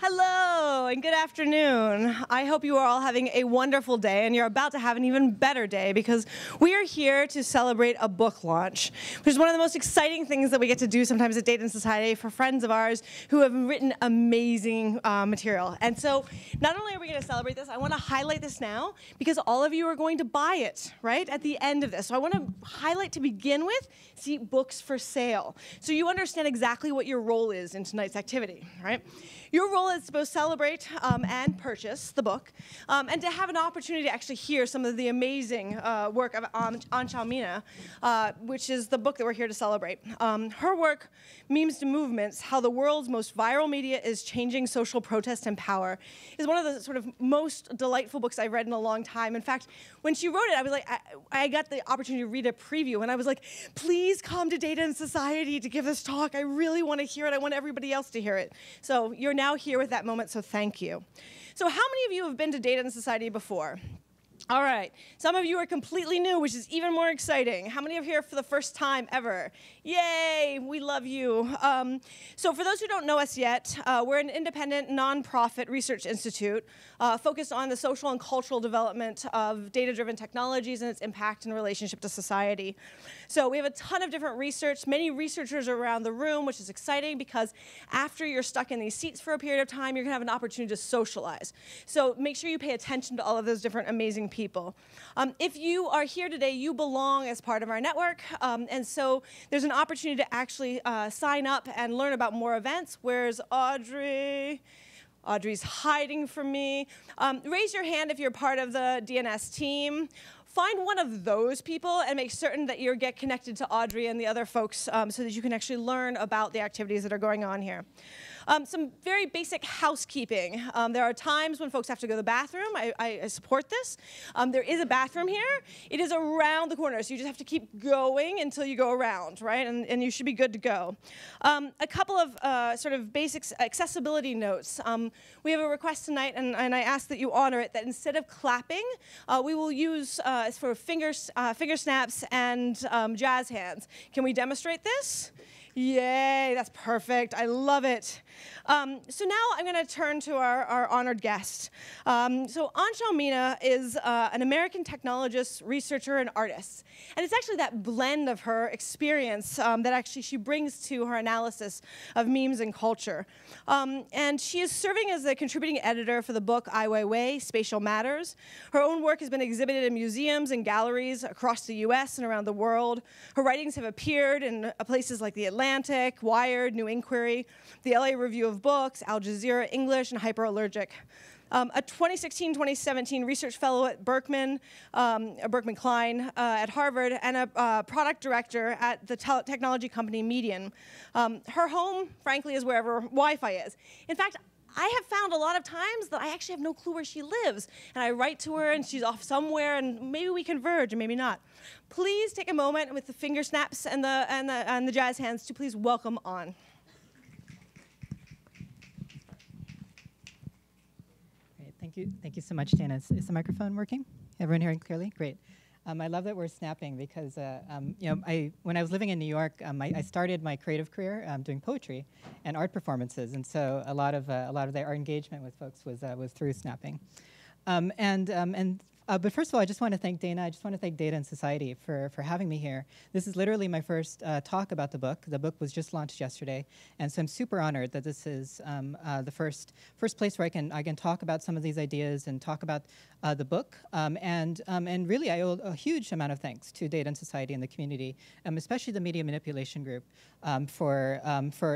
Hello and good afternoon. I hope you are all having a wonderful day and you're about to have an even better day because we are here to celebrate a book launch, which is one of the most exciting things that we get to do sometimes at Data and Society for friends of ours who have written amazing material. And so not only are we going to celebrate this, I want to highlight this now because all of you are going to buy it, right, at the end of this. So I want to highlight to begin with, see books for sale. So you understand exactly what your role is in tonight's activity, right? Your role is to both celebrate and purchase the book, and to have an opportunity to actually hear some of the amazing work of Xiao Mina, which is the book that we're here to celebrate. Her work, Memes to Movements, How the World's Most Viral Media is Changing Social Protest and Power, is one of the sort of most delightful books I've read in a long time. In fact, when she wrote it, I was like, I got the opportunity to read a preview, and I was like, please come to Data and Society to give this talk. I really want to hear it. I want everybody else to hear it. So you're now here with that moment, so thank you. So how many of you have been to Data and Society before? All right, some of you are completely new, which is even more exciting. How many are here for the first time ever? Yay, we love you. So for those who don't know us yet, we're an independent, nonprofit research institute focused on the social and cultural development of data-driven technologies and its impact in relationship to society. So we have a ton of different research, many researchers around the room, which is exciting because after you're stuck in these seats for a period of time, you're gonna have an opportunity to socialize. So make sure you pay attention to all of those different amazing people. If you are here today, you belong as part of our network, and so there's an opportunity to actually sign up and learn about more events. Where's Audrey? Audrey's hiding from me. Raise your hand if you're part of the DNS team. Find one of those people and make certain that you get connected to Audrey and the other folks so that you can actually learn about the activities that are going on here. Some very basic housekeeping. There are times when folks have to go to the bathroom. I support this. There is a bathroom here. It is around the corner, so you just have to keep going until you go around, right? And you should be good to go. A couple of sort of basic accessibility notes. We have a request tonight, and I ask that you honor it, that instead of clapping, we will use for finger snaps and jazz hands. Can we demonstrate this? Yay, that's perfect. I love it. So now I'm going to turn to our honored guest. So Xiao Mina is an American technologist, researcher, and artist. And it's actually that blend of her experience that actually she brings to her analysis of memes and culture. And she is serving as the contributing editor for the book Ai Weiwei, Spatial Matters. Her own work has been exhibited in museums and galleries across the US and around the world. Her writings have appeared in places like the Atlantic, Wired, New Inquiry, the LA Review of Books, Al Jazeera English, and Hyperallergic. A 2016-2017 research fellow at Berkman Klein at Harvard, and a product director at the technology company Median. Her home, frankly, is wherever Wi-Fi is. In fact, I have found a lot of times that I actually have no clue where she lives. And I write to her, and she's off somewhere, and maybe we converge, and maybe not. Please take a moment with the finger snaps and the jazz hands to please welcome on. Great, thank you so much, Dana. Is the microphone working? Everyone hearing clearly? Great. I love that we're snapping because when I was living in New York, I started my creative career doing poetry and art performances, and so a lot of our engagement with folks was through snapping. But first of all, I just want to thank Dana. I just want to thank Data and Society for having me here. This is literally my first talk about the book. The book was just launched yesterday, and so I'm super honored that this is the first place where I can talk about some of these ideas and talk about the book. And really, I owe a huge amount of thanks to Data and Society and the community, especially the media manipulation group, for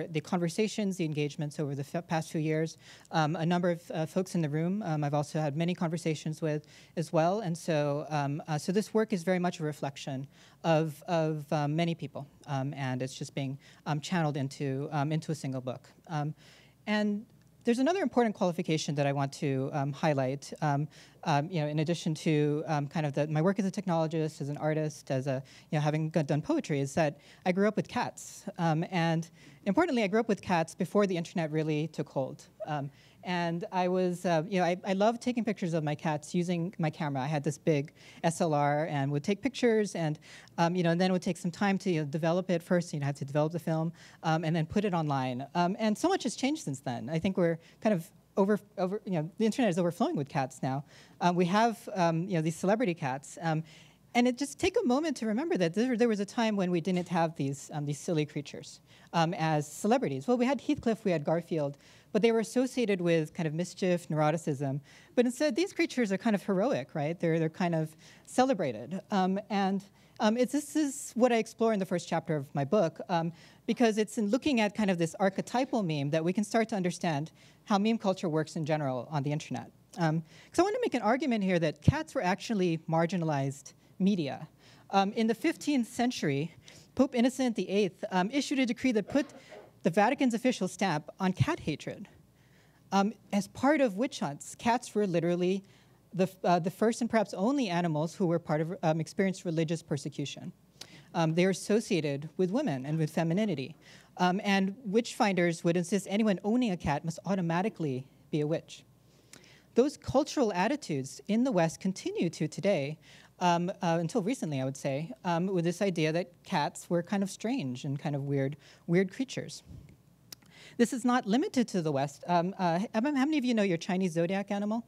the conversations, the engagements over the past few years. A number of folks in the room I've also had many conversations with as well, and so so this work is very much a reflection of many people, and it's just being channeled into a single book. And there's another important qualification that I want to highlight. in addition to kind of my work as a technologist, as an artist, as a, having done poetry, is that I grew up with cats. And importantly, I grew up with cats before the internet really took hold. And I was, I loved taking pictures of my cats using my camera. I had this big SLR and would take pictures, and and then it would take some time to develop it first. Have to develop the film, and then put it online. And so much has changed since then. I think we're kind of the internet is overflowing with cats now. We have these celebrity cats. And just take a moment to remember that there was a time when we didn't have these silly creatures as celebrities. Well, we had Heathcliff, we had Garfield, but they were associated with kind of mischief, neuroticism. But instead, these creatures are kind of heroic, right? They're kind of celebrated. This is what I explore in the first chapter of my book, because it's in looking at kind of this archetypal meme that we can start to understand how meme culture works in general on the internet. Because I want to make an argument here that cats were actually marginalized media. In the 15th century, Pope Innocent VIII issued a decree that put the Vatican's official stamp on cat hatred. As part of witch hunts, cats were literally the first and perhaps only animals who were part of experienced religious persecution. They are associated with women and with femininity. And witch finders would insist anyone owning a cat must automatically be a witch. Those cultural attitudes in the West continue to today, until recently, I would say, with this idea that cats were kind of strange and kind of weird creatures. This is not limited to the West. How many of you know your Chinese zodiac animal?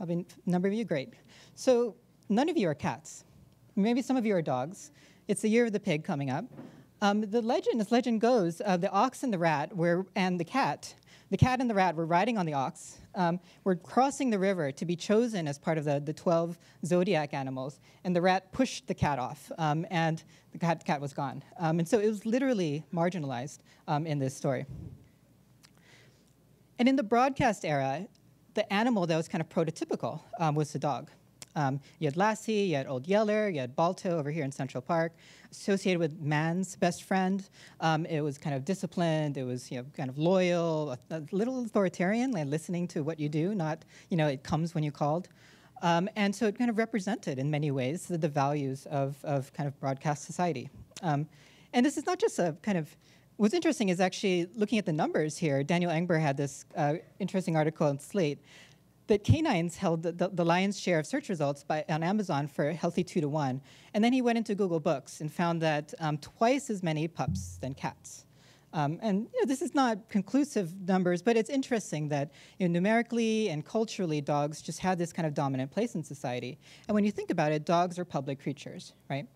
I mean, a number of you, great. So none of you are cats. Maybe some of you are dogs. It's the year of the pig coming up. As legend goes, the ox and the rat and the cat and the rat were riding on the ox, were crossing the river to be chosen as part of the 12 zodiac animals, and the rat pushed the cat off, and the cat was gone. And so it was literally marginalized in this story. And in the broadcast era, the animal that was kind of prototypical was the dog. You had Lassie, you had Old Yeller, you had Balto over here in Central Park, associated with man's best friend. It was kind of disciplined, it was kind of loyal, a little authoritarian, like listening to what you do, not, it comes when you called. And so it kind of represented in many ways the values of kind of broadcast society. And this is not just a kind of, what's interesting is actually looking at the numbers here. Daniel Engber had this interesting article on Slate that canines held the lion's share of search results on Amazon for a healthy 2-to-1. And then he went into Google Books and found that twice as many pups than cats. And this is not conclusive numbers, but it's interesting that numerically and culturally, dogs just had this kind of dominant place in society. And when you think about it, dogs are public creatures, right?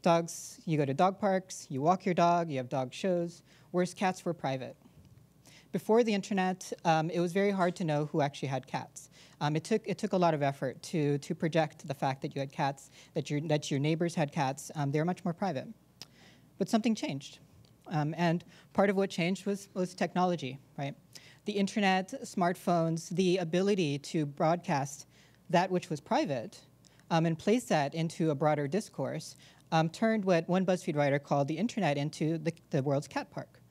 Dogs, you go to dog parks, you walk your dog, you have dog shows, whereas cats were private. Before the internet, it was very hard to know who actually had cats. It took a lot of effort to project the fact that you had cats, that your neighbors had cats. They were much more private. But something changed. And part of what changed was technology, right? The internet, smartphones, the ability to broadcast that which was private and place that into a broader discourse turned what one BuzzFeed writer called the internet into the world's cat park.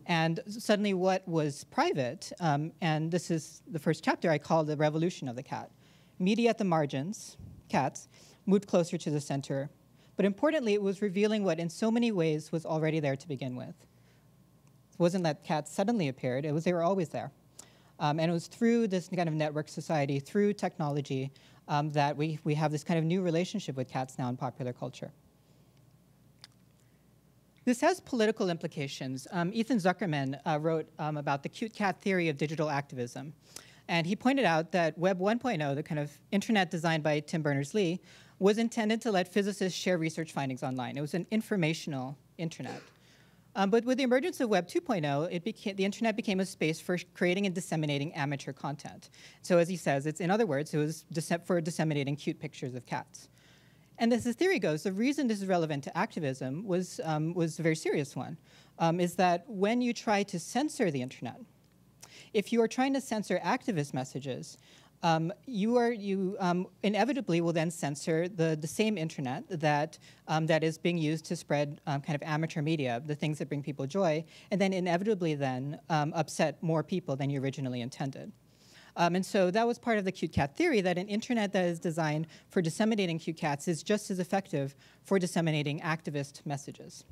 And suddenly what was private, and this is the first chapter I call the revolution of the cat. Media at the margins, cats, moved closer to the center. But importantly, it was revealing what in so many ways was already there to begin with. It wasn't that cats suddenly appeared, they were always there. And it was through this kind of network society, through technology, that we have this kind of new relationship with cats now in popular culture. This has political implications. Ethan Zuckerman wrote about the cute cat theory of digital activism. And he pointed out that Web 1.0, the kind of internet designed by Tim Berners-Lee, was intended to let physicists share research findings online. It was an informational internet. But with the emergence of Web 2.0, the internet became a space for creating and disseminating amateur content. So as he says, in other words, it was for disseminating cute pictures of cats. And as his theory goes, the reason this is relevant to activism was a very serious one, is that when you try to censor the internet, if you are trying to censor activist messages, you inevitably will then censor the same internet that is being used to spread kind of amateur media, the things that bring people joy, and then inevitably then upset more people than you originally intended. And so that was part of the cute cat theory, that an internet that is designed for disseminating cute cats is just as effective for disseminating activist messages.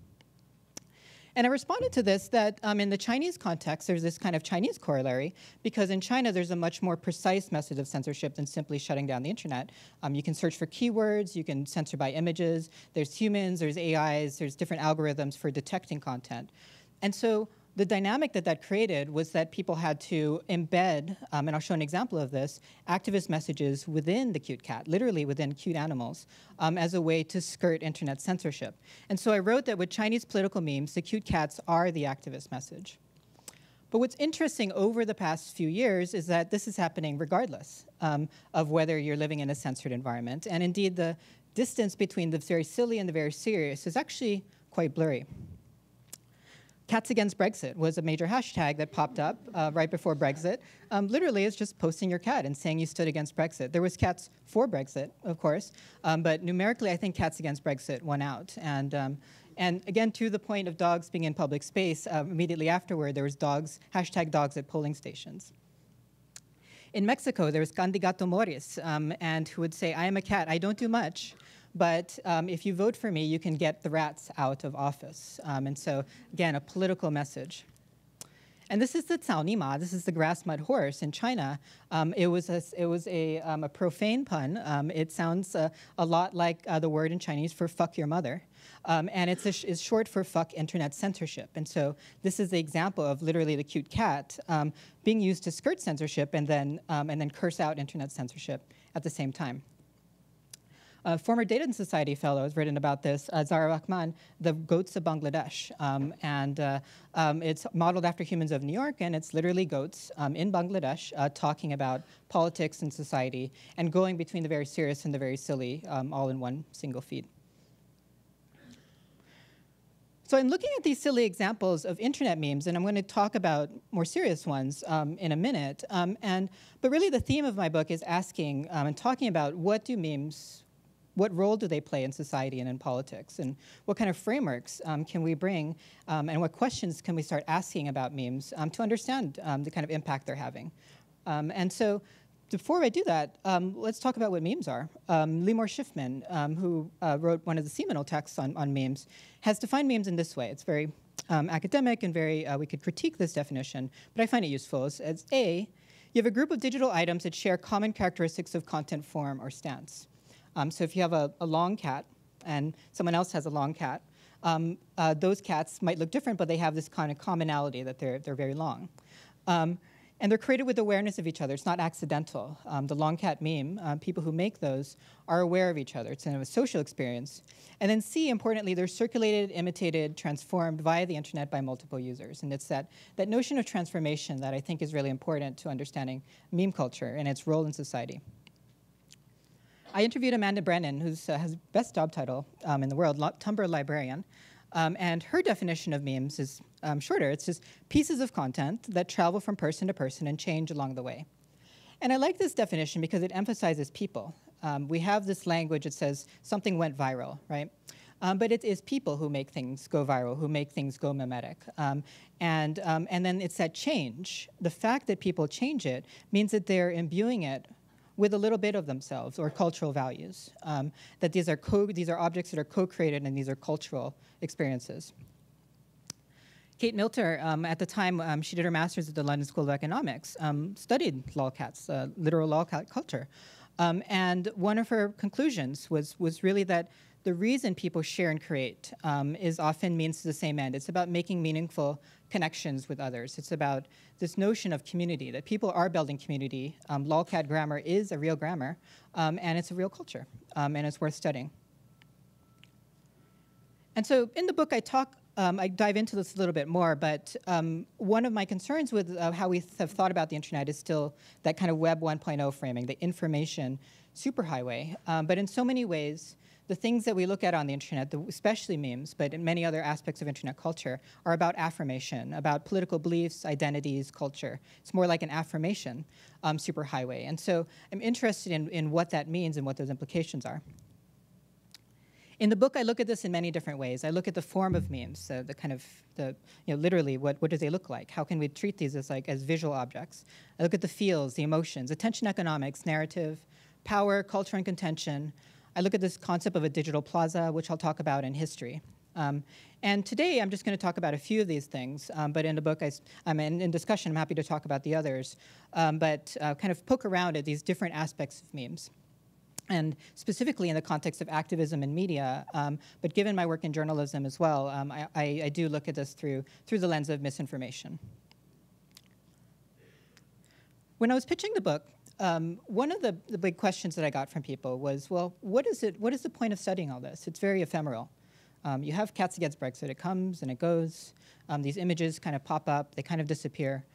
And I responded to this that in the Chinese context, there's this kind of Chinese corollary, because in China, there's a much more precise method of censorship than simply shutting down the internet. You can search for keywords, you can censor by images, there's humans, there's AIs, there's different algorithms for detecting content. And so the dynamic that created was that people had to embed, and I'll show an example of this, activist messages within the cute cat, literally within cute animals, as a way to skirt internet censorship. And so I wrote that with Chinese political memes, the cute cats are the activist message. But what's interesting over the past few years is that this is happening regardless of whether you're living in a censored environment. And indeed, the distance between the very silly and the very serious is actually quite blurry. Cats Against Brexit was a major hashtag that popped up right before Brexit. Literally, it's just posting your cat and saying you stood against Brexit. There was Cats for Brexit, of course, but numerically, I think Cats Against Brexit won out. And again, to the point of dogs being in public space, immediately afterward, there was hashtag dogs at polling stations. In Mexico, there was Candidato Morris, and who would say, I am a cat, I don't do much. But if you vote for me, you can get the rats out of office. And so, again, a political message. And this is the Cao Nima. This is the grass mud horse in China. It was a profane pun. It sounds a lot like the word in Chinese for fuck your mother. And it's short for fuck internet censorship. And so this is the example of literally the cute cat being used to skirt censorship and then curse out internet censorship at the same time. Former Data and Society fellow has written about this, Zara Rahman, The Goats of Bangladesh. It's modeled after Humans of New York, and it's literally goats in Bangladesh talking about politics and society and going between the very serious and the very silly all in one single feed. So I'm looking at these silly examples of internet memes, and I'm going to talk about more serious ones in a minute. But really the theme of my book is asking and talking about what role do they play in society and in politics? And what kind of frameworks can we bring? And what questions can we start asking about memes to understand the kind of impact they're having? And so before I do that, let's talk about what memes are. Limor Schiffman, who wrote one of the seminal texts on memes, has defined memes in this way. It's very academic and very, we could critique this definition, but I find it useful. As A, you have a group of digital items that share common characteristics of content, form, or stance. So if you have a long cat and someone else has a long cat, those cats might look different, but they have this kind of commonality that they're very long. And they're created with awareness of each other. It's not accidental. The long cat meme, people who make those are aware of each other. It's kind of a social experience. And then C, importantly, they're circulated, imitated, transformed via the internet by multiple users. And it's that notion of transformation that I think is really important to understanding meme culture and its role in society. I interviewed Amanda Brennan, who has the best job title in the world, Tumblr librarian. And her definition of memes is shorter. It's just pieces of content that travel from person to person and change along the way. And I like this definition because it emphasizes people. We have this language that says something went viral, right? But it is people who make things go viral, who make things go mimetic. And then it's that change. The fact that people change it means that they're imbuing it with a little bit of themselves or cultural values, that these are objects that are co-created and these are cultural experiences. Kate Milter, at the time she did her master's at the London School of Economics, studied lolcats, literal lolcat culture. And one of her conclusions was really that the reason people share and create is often means to the same end. It's about making meaningful connections with others. It's about this notion of community, that people are building community. Lolcat grammar is a real grammar, and it's a real culture, and it's worth studying. And so in the book, I dive into this a little bit more, but one of my concerns with how we have thought about the internet is still that kind of Web 1.0 framing, the information superhighway. But in so many ways, the things that we look at on the internet, especially memes, but in many other aspects of internet culture, are about affirmation, about political beliefs, identities, culture. It's more like an affirmation superhighway. And so I'm interested in what that means and what those implications are. In the book, I look at this in many different ways. I look at the form of memes, literally, what do they look like? How can we treat these as visual objects? I look at the feels, the emotions, attention economics, narrative, power, culture, and contention. I look at this concept of a digital plaza, which I'll talk about in history. And today, I'm just going to talk about a few of these things, but in the book, in discussion, I'm happy to talk about the others, but kind of poke around at these different aspects of memes. And specifically in the context of activism in media, but given my work in journalism as well, I do look at this through the lens of misinformation. When I was pitching the book, one of the big questions that I got from people was, well, what is the point of studying all this? It's very ephemeral. You have Cats Against Brexit. It comes and it goes. These images kind of pop up. They kind of disappear.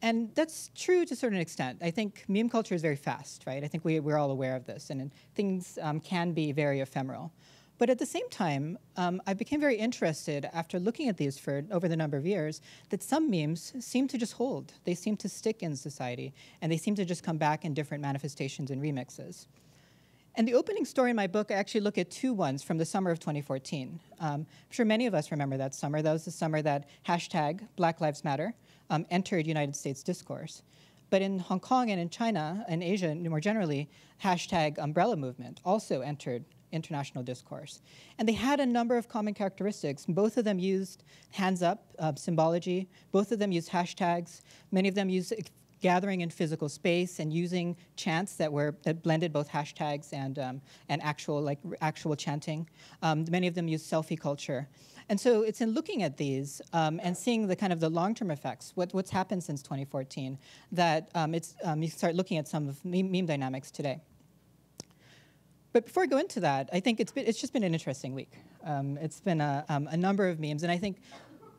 And that's true to a certain extent. I think meme culture is very fast, right? I think we're all aware of this, and things can be very ephemeral. But at the same time, I became very interested after looking at these for over the number of years that some memes seem to just hold. They seem to stick in society, and they seem to just come back in different manifestations and remixes. And the opening story in my book, I actually look at two ones from the summer of 2014. I'm sure many of us remember that summer. That was the summer that hashtag Black Lives Matter entered United States discourse. But in Hong Kong and in China and Asia more generally, hashtag umbrella movement also entered international discourse. And they had a number of common characteristics. Both of them used hands up symbology. Both of them used hashtags. Many of them used gathering in physical space and using chants that blended both hashtags and actual chanting. Many of them used selfie culture. And so it's in looking at these and seeing the long-term effects, what's happened since 2014, that you start looking at some of meme dynamics today. But before I go into that, I think it's just been an interesting week. It's been a number of memes, and I think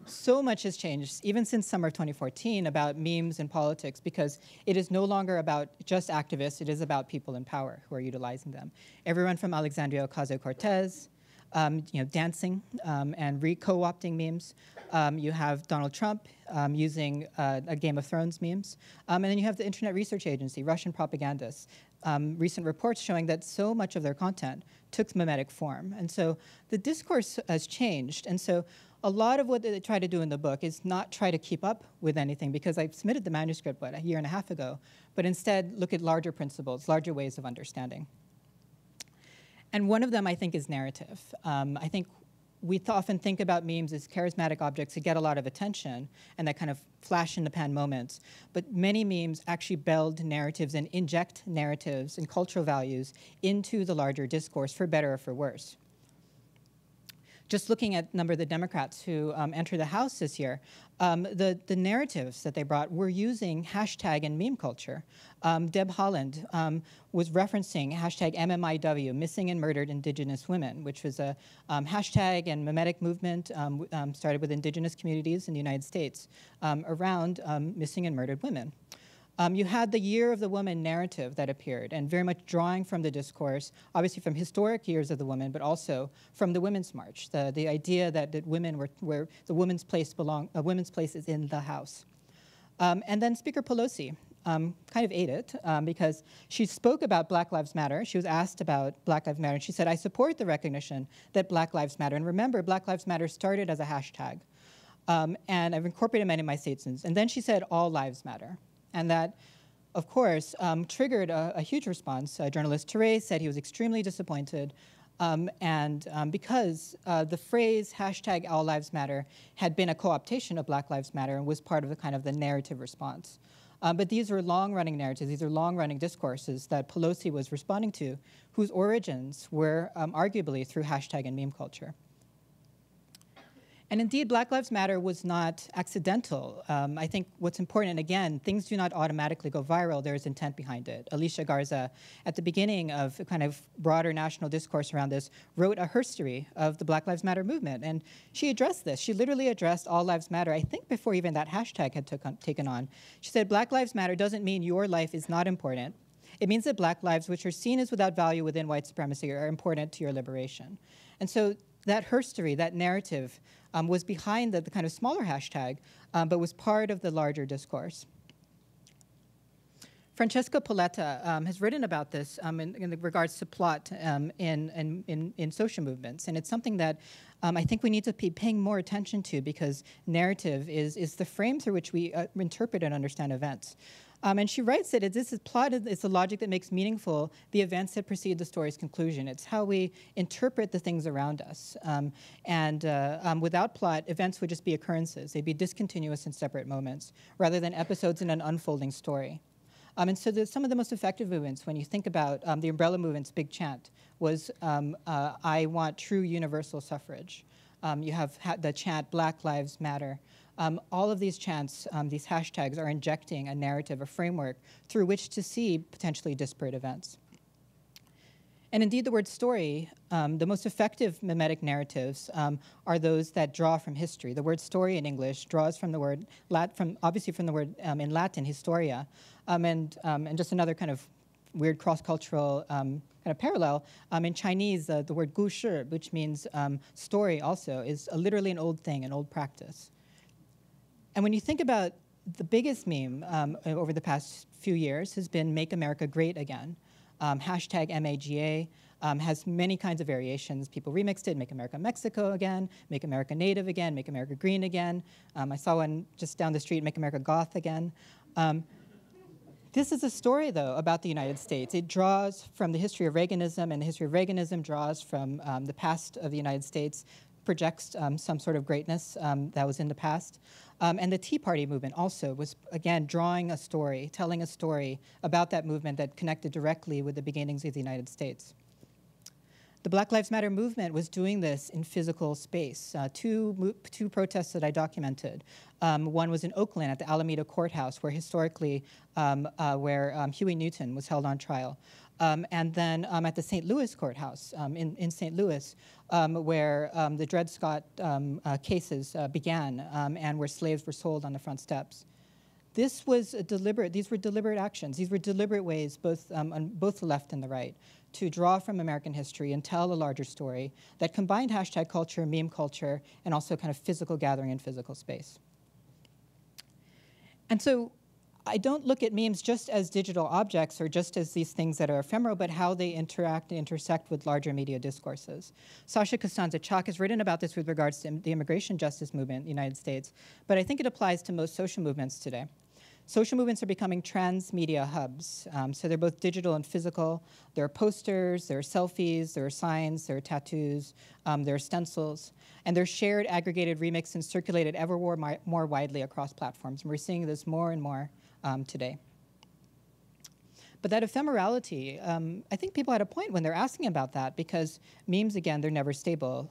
so much has changed, even since summer of 2014, about memes and politics, because it is no longer about just activists. It is about people in power who are utilizing them. Everyone from Alexandria Ocasio-Cortez, dancing and co-opting memes. You have Donald Trump using a Game of Thrones memes. And then you have the Internet Research Agency, Russian propagandists. Recent reports showing that so much of their content took mimetic form. And so the discourse has changed. And so a lot of what they try to do in the book is not try to keep up with anything, because I submitted the manuscript, a year and a half ago, but instead look at larger principles, larger ways of understanding. And one of them, I think, is narrative. I think we often think about memes as charismatic objects that get a lot of attention and that kind of flash-in-the-pan moments. But many memes actually build narratives and inject narratives and cultural values into the larger discourse, for better or for worse. Just looking at a number of the Democrats who entered the House this year, the narratives that they brought were using hashtag and meme culture. Deb Haaland was referencing hashtag MMIW, Missing and Murdered Indigenous Women, which was a hashtag and mimetic movement started with indigenous communities in the United States around missing and murdered women. You had the Year of the Woman narrative that appeared, and very much drawing from the discourse, obviously from historic years of the woman, but also from the Women's March, the idea that women were where the women's place is in the house. And then Speaker Pelosi kind of ate it because she spoke about Black Lives Matter. She was asked about Black Lives Matter, and she said, "I support the recognition that Black Lives Matter." And remember, Black Lives Matter started as a hashtag, and I've incorporated many of my statements. And then she said, "All lives matter." And that, of course, triggered a huge response. Journalist Therese said he was extremely disappointed because the phrase hashtag All Lives Matter had been a co-optation of Black Lives Matter and was part of the narrative response. But these are long-running narratives. These are long-running discourses that Pelosi was responding to, whose origins were arguably through hashtag and meme culture. And indeed, Black Lives Matter was not accidental. I think what's important, and again, things do not automatically go viral. There is intent behind it. Alicia Garza, at the beginning of a kind of broader national discourse around this, wrote a herstory of the Black Lives Matter movement. And she addressed this. She literally addressed All Lives Matter, I think before even that hashtag had taken on. She said, "Black Lives Matter doesn't mean your life is not important. It means that Black lives, which are seen as without value within white supremacy, are important to your liberation." And so that herstory, that narrative, was behind the kind of smaller hashtag, but was part of the larger discourse. Francesca Polletta has written about this in regards to plot in social movements, and it's something that I think we need to be paying more attention to, because narrative is the frame through which we interpret and understand events. And she writes that this is plot is the logic that makes meaningful the events that precede the story's conclusion. It's how we interpret the things around us. Without plot, events would just be occurrences. They'd be discontinuous and separate moments, rather than episodes in an unfolding story. And so some of the most effective movements, when you think about the umbrella movement's big chant, was I want true universal suffrage. You have the chant Black Lives Matter. All of these chants, these hashtags, are injecting a narrative, a framework, through which to see potentially disparate events. And indeed, the word story, the most effective mimetic narratives are those that draw from history. The word story in English draws from the word, obviously from the word in Latin, historia, and just another kind of weird cross-cultural kind of parallel. In Chinese, the word 故事, which means story also, is literally an old thing, an old practice. And when you think about the biggest meme over the past few years has been Make America Great Again. Hashtag MAGA has many kinds of variations. People remixed it, Make America Mexico again, Make America Native again, Make America Green again. I saw one just down the street, Make America Goth again. This is a story, though, about the United States. It draws from the history of Reaganism, and the history of Reaganism draws from the past of the United States, projects some sort of greatness that was in the past. And the Tea Party movement also was, again, drawing a story, telling a story about that movement that connected directly with the beginnings of the United States. The Black Lives Matter movement was doing this in physical space. Two protests that I documented. One was in Oakland at the Alameda Courthouse, where historically, Huey Newton was held on trial. And then at the St. Louis Courthouse in St. Louis, where the Dred Scott cases began, and where slaves were sold on the front steps. These were deliberate actions. These were deliberate ways, on both the left and the right, to draw from American history and tell a larger story that combined hashtag culture, meme culture, and also kind of physical gathering in physical space. And so I don't look at memes just as digital objects or just as these things that are ephemeral, but how they interact and intersect with larger media discourses. Sasha Costanza-Chock has written about this with regards to the immigration justice movement in the United States, but I think it applies to most social movements today. Social movements are becoming transmedia hubs. So they're both digital and physical. There are posters, there are selfies, there are signs, there are tattoos, there are stencils, and they're shared, aggregated, remixed, and circulated ever more widely across platforms. And we're seeing this more and more today. But that ephemerality, I think people had a point when they're asking about that, because memes, again, they're never stable.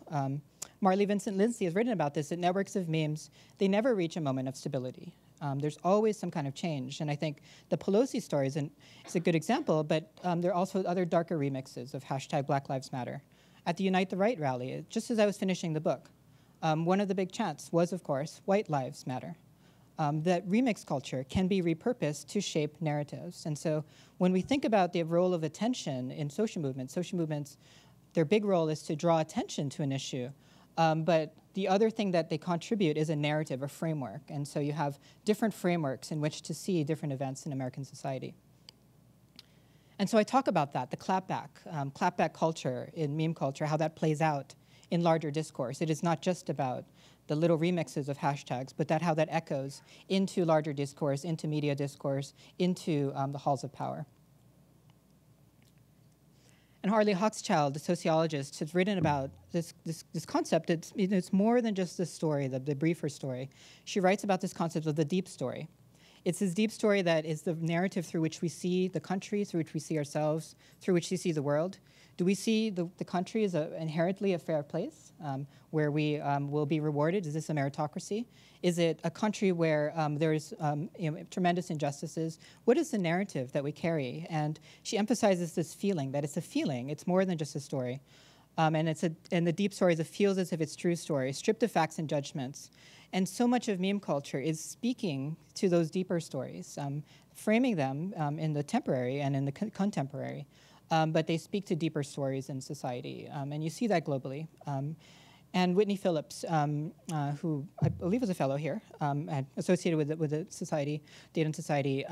Marley Vincent Lindsay has written about this, that networks of memes, they never reach a moment of stability. There's always some kind of change. And I think the Pelosi story is a good example, but there are also other darker remixes of hashtag Black Lives Matter. At the Unite the Right rally, just as I was finishing the book, one of the big chants was, of course, White Lives Matter. That remix culture can be repurposed to shape narratives. And so when we think about the role of attention in social movements, their big role is to draw attention to an issue. But the other thing that they contribute is a narrative, a framework. And so you have different frameworks in which to see different events in American society. And so I talk about that, the clapback culture in meme culture, how that plays out in larger discourse. It is not just about the little remixes of hashtags, but how that echoes into larger discourse, into media discourse, into the halls of power. And Harley Hochschild, the sociologist, has written about this concept. It's more than just the story, the briefer story. She writes about this concept of the deep story. It's this deep story that is the narrative through which we see the country, through which we see ourselves, through which we see the world. Do we see the country as inherently a fair place where we will be rewarded? Is this a meritocracy? Is it a country where there's tremendous injustices? What is the narrative that we carry? And she emphasizes this feeling, that it's a feeling. It's more than just a story. And the deep story is it feels as if it's true story, stripped of facts and judgments. And so much of meme culture is speaking to those deeper stories, framing them in the temporary and in the contemporary. But they speak to deeper stories in society. And you see that globally. And Whitney Phillips, who I believe was a fellow here, and associated with the society, Data and Society,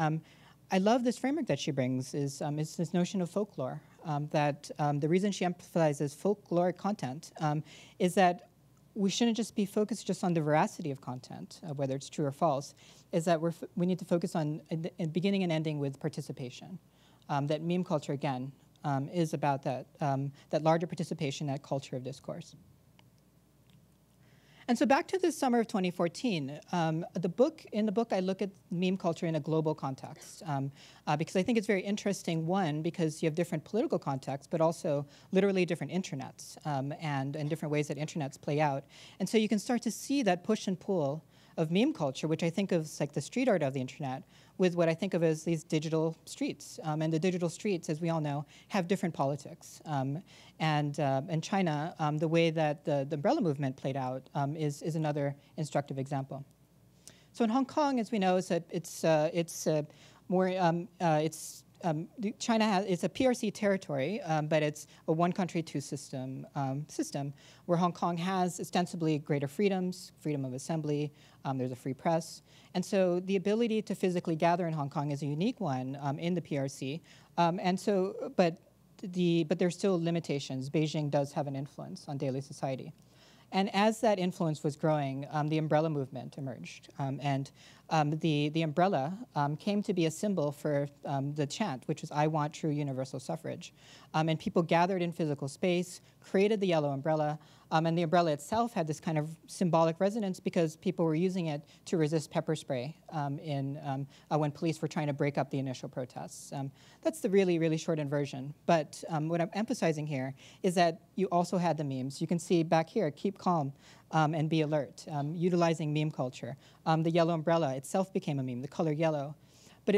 I love this framework that she brings is this notion of folklore, that the reason she emphasizes folkloric content is that we shouldn't just be focused just on the veracity of content, whether it's true or false, is that we need to focus on beginning and ending with participation. That meme culture, again, is about that larger participation, that culture of discourse. And so back to the summer of 2014, in the book I look at meme culture in a global context because I think it's very interesting, one, because you have different political contexts, but also literally different internets and different ways that internets play out. And so you can start to see that push and pull of meme culture, which I think of as like the street art of the internet, with what I think of as these digital streets. And the digital streets, as we all know, have different politics. And in China, the way that the umbrella movement played out is another instructive example. So in Hong Kong, as we know, China it's a PRC territory, but it's a one country, two system where Hong Kong has ostensibly greater freedoms, freedom of assembly, there's a free press. And so the ability to physically gather in Hong Kong is a unique one in the PRC. But there's still limitations. Beijing does have an influence on daily society. And as that influence was growing, the umbrella movement emerged. The umbrella came to be a symbol for the chant, which is, "I want true universal suffrage." And people gathered in physical space, created the yellow umbrella, and the umbrella itself had this kind of symbolic resonance because people were using it to resist pepper spray when police were trying to break up the initial protests. That's the really, really shortened version. But what I'm emphasizing here is that you also had the memes. You can see back here, keep calm and be alert, utilizing meme culture. The yellow umbrella itself became a meme, the color yellow. But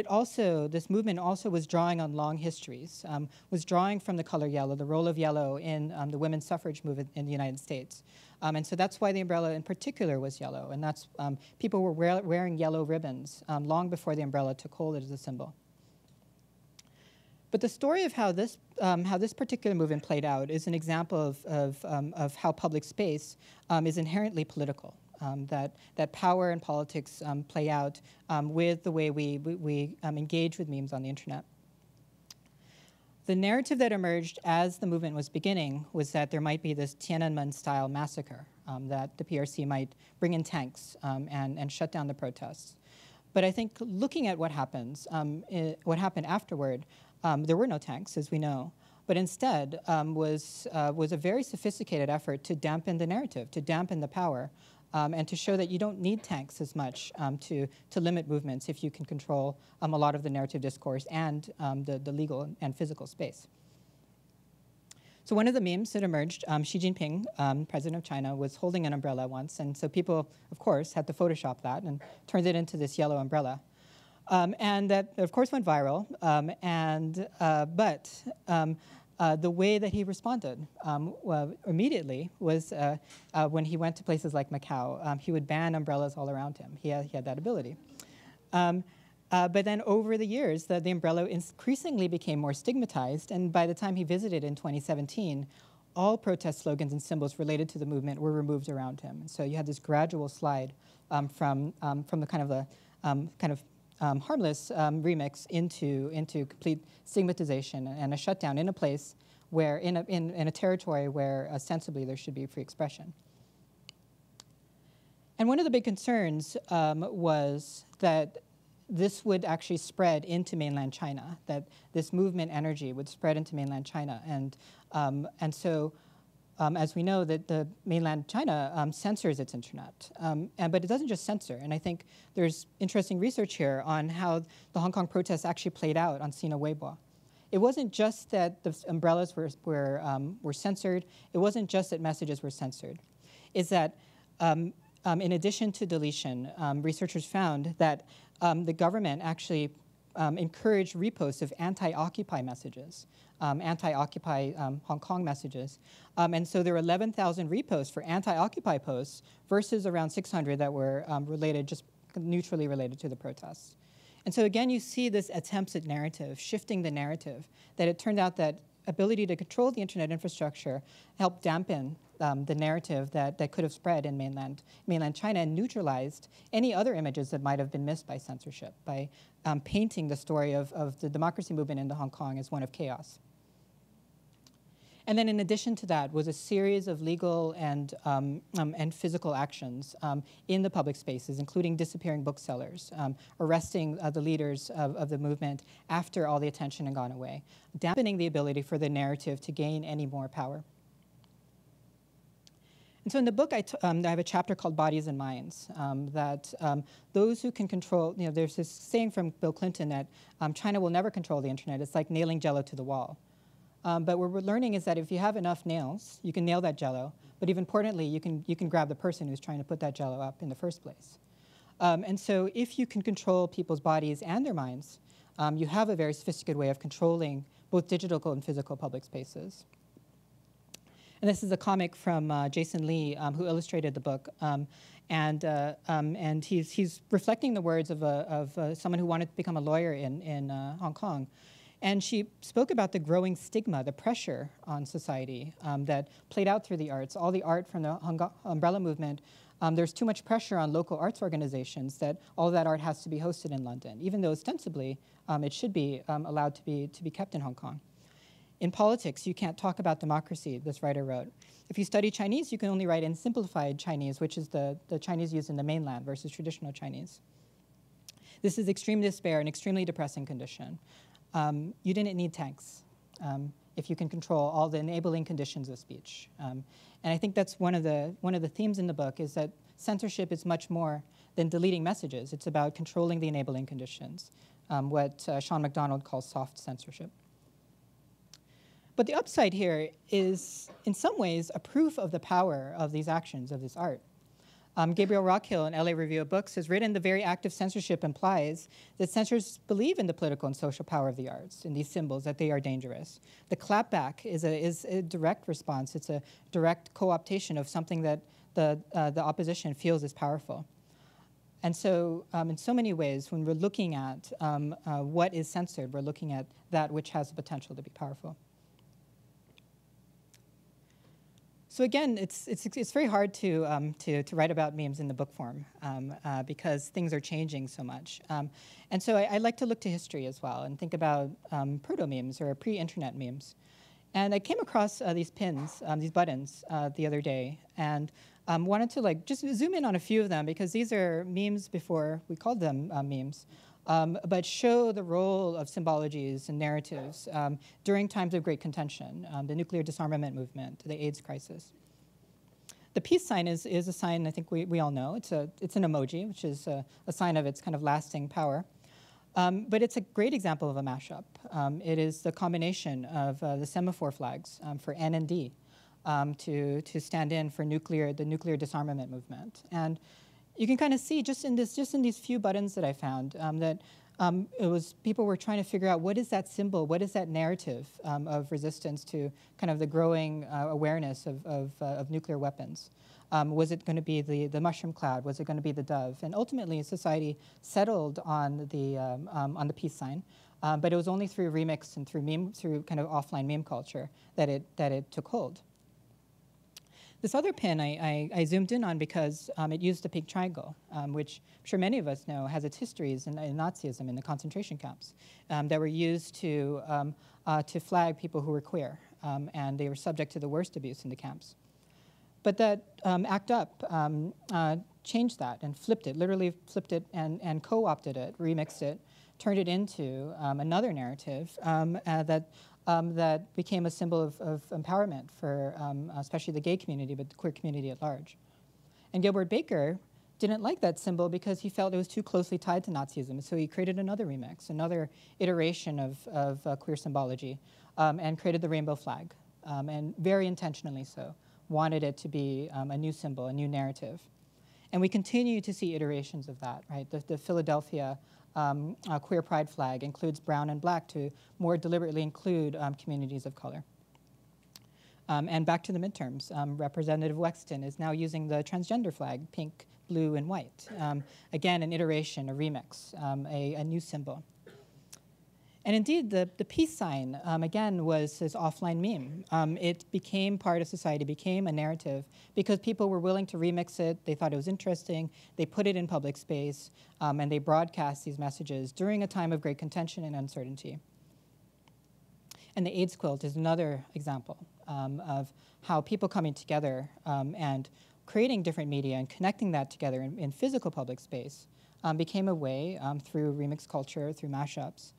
this movement also was drawing on long histories, was drawing from the color yellow, the role of yellow in the women's suffrage movement in the United States. And so that's why the umbrella in particular was yellow. And that's people were wearing yellow ribbons long before the umbrella took hold as a symbol. But the story of how this particular movement played out is an example of how public space is inherently political. That power and politics play out with the way we engage with memes on the internet. The narrative that emerged as the movement was beginning was that there might be this Tiananmen-style massacre, that the PRC might bring in tanks and shut down the protests. But I think looking at what happened afterward, there were no tanks, as we know. But instead was a very sophisticated effort to dampen the narrative, to dampen the power, and to show that you don't need tanks as much to limit movements if you can control a lot of the narrative discourse and the legal and physical space. So one of the memes that emerged, Xi Jinping, president of China, was holding an umbrella once, and so people, of course, had to Photoshop that and turned it into this yellow umbrella. And that, of course, went viral, the way that he responded immediately was when he went to places like Macau, he would ban umbrellas all around him. He had that ability. But then over the years, the umbrella increasingly became more stigmatized, and by the time he visited in 2017, all protest slogans and symbols related to the movement were removed around him. So you had this gradual slide from the kind of harmless remix into complete stigmatization and a shutdown in a place where, in a territory where ostensibly there should be free expression. And one of the big concerns was that this would actually spread into mainland China, that this movement energy would spread into mainland China. And so, as we know, that the mainland China censors its internet, but it doesn't just censor. And I think there's interesting research here on how the Hong Kong protests actually played out on Sina Weibo. It wasn't just that the umbrellas were censored. It wasn't just that messages were censored. It's that in addition to deletion, researchers found that the government actually encouraged reposts of anti-Occupy messages, anti-Occupy Hong Kong messages. And so there were 11,000 reposts for anti-Occupy posts versus around 600 that were just neutrally related to the protests. And so again, you see this attempts at narrative, shifting the narrative, that it turned out that ability to control the internet infrastructure helped dampen the narrative that could have spread in mainland China and neutralized any other images that might have been missed by censorship, by painting the story of the democracy movement in Hong Kong as one of chaos. And then in addition to that was a series of legal and physical actions in the public spaces, including disappearing booksellers, arresting the leaders of the movement after all the attention had gone away, dampening the ability for the narrative to gain any more power. And so in the book, I have a chapter called Bodies and Minds, that those who can control, there's this saying from Bill Clinton that China will never control the internet. It's like nailing Jell-O to the wall. But what we're learning is that if you have enough nails, you can nail that Jell-O. But even importantly, you can grab the person who's trying to put that Jell-O up in the first place. And so if you can control people's bodies and their minds, you have a very sophisticated way of controlling both digital and physical public spaces. And this is a comic from Jason Lee, who illustrated the book. And he's reflecting the words of someone who wanted to become a lawyer in Hong Kong. And she spoke about the growing stigma, the pressure on society that played out through the arts. All the art from the umbrella movement, there's too much pressure on local arts organizations that all of that art has to be hosted in London, even though ostensibly it should be allowed to be kept in Hong Kong. In politics, you can't talk about democracy, this writer wrote. If you study Chinese, you can only write in simplified Chinese, which is the Chinese used in the mainland versus traditional Chinese. This is extreme despair, an extremely depressing condition. You didn't need tanks if you can control all the enabling conditions of speech. And I think that's one of the themes in the book is that censorship is much more than deleting messages. It's about controlling the enabling conditions, what Sean MacDonald calls soft censorship. But the upside here is, in some ways, a proof of the power of these actions, of this art. Gabriel Rockhill in LA Review of Books has written the very act of censorship implies that censors believe in the political and social power of the arts, in these symbols, that they are dangerous. The clapback is a direct response. It's a direct co-optation of something that the opposition feels is powerful. And so in so many ways, when we're looking at what is censored, we're looking at that which has the potential to be powerful. So again, it's very hard to write about memes in the book form because things are changing so much. And so I like to look to history as well and think about proto-memes or pre-internet memes. And I came across these pins, these buttons, the other day, and wanted to just zoom in on a few of them because these are memes before we called them memes. But show the role of symbologies and narratives during times of great contention, the nuclear disarmament movement, the AIDS crisis. The peace sign is a sign I think we all know. It's an emoji, which is a sign of its kind of lasting power. But it's a great example of a mashup. It is the combination of the semaphore flags for N and D to stand in for the nuclear disarmament movement. And you can kind of see just in these few buttons that I found that people were trying to figure out what is that symbol, what is that narrative of resistance to kind of the growing awareness of nuclear weapons. Was it going to be the mushroom cloud? Was it going to be the dove? And ultimately, society settled on the peace sign, but it was only through remix and through kind of offline meme culture that it took hold. This other pin I zoomed in on because it used the pink triangle, which I'm sure many of us know has its histories in Nazism in the concentration camps that were used to flag people who were queer, and they were subject to the worst abuse in the camps. But that ACT UP changed that and flipped it, literally flipped it and co-opted it, remixed it, turned it into another narrative that became a symbol of empowerment for especially the gay community, but the queer community at large. And Gilbert Baker didn't like that symbol because he felt it was too closely tied to Nazism, so he created another remix, another iteration of queer symbology, and created the rainbow flag, and very intentionally so, wanted it to be a new symbol, a new narrative. And we continue to see iterations of that, right? The Philadelphia queer pride flag includes brown and black to more deliberately include communities of color. And back to the midterms, Representative Wexton is now using the transgender flag, pink, blue, and white. Again, an iteration, a remix, a new symbol. And indeed, the peace sign, again, was this offline meme. It became part of society, became a narrative, because people were willing to remix it. They thought it was interesting. They put it in public space, and they broadcast these messages during a time of great contention and uncertainty. And the AIDS quilt is another example of how people coming together and creating different media and connecting that together in physical public space became a way through remix culture, through mashups,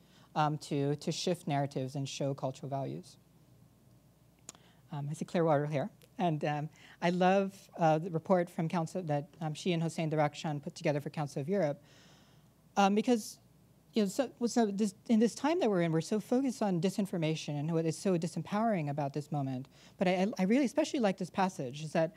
to shift narratives and show cultural values. I see Clearwater here. And I love the report from Council that she and Hossein Darakhshan put together for Council of Europe because in this time that we're in, we're so focused on disinformation and what is so disempowering about this moment. But I really especially like this passage, is that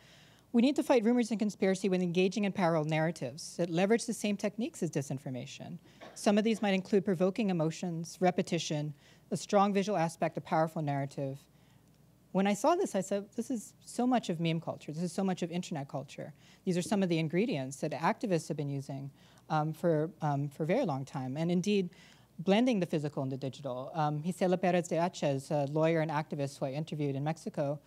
we need to fight rumors and conspiracy with engaging in parallel narratives that leverage the same techniques as disinformation. Some of these might include provoking emotions, repetition, a strong visual aspect, a powerful narrative. When I saw this, I said, this is so much of meme culture. This is so much of internet culture. These are some of the ingredients that activists have been using for a very long time. And indeed, blending the physical and the digital. Gisela Perez de Aches, a lawyer and activist who I interviewed in Mexico,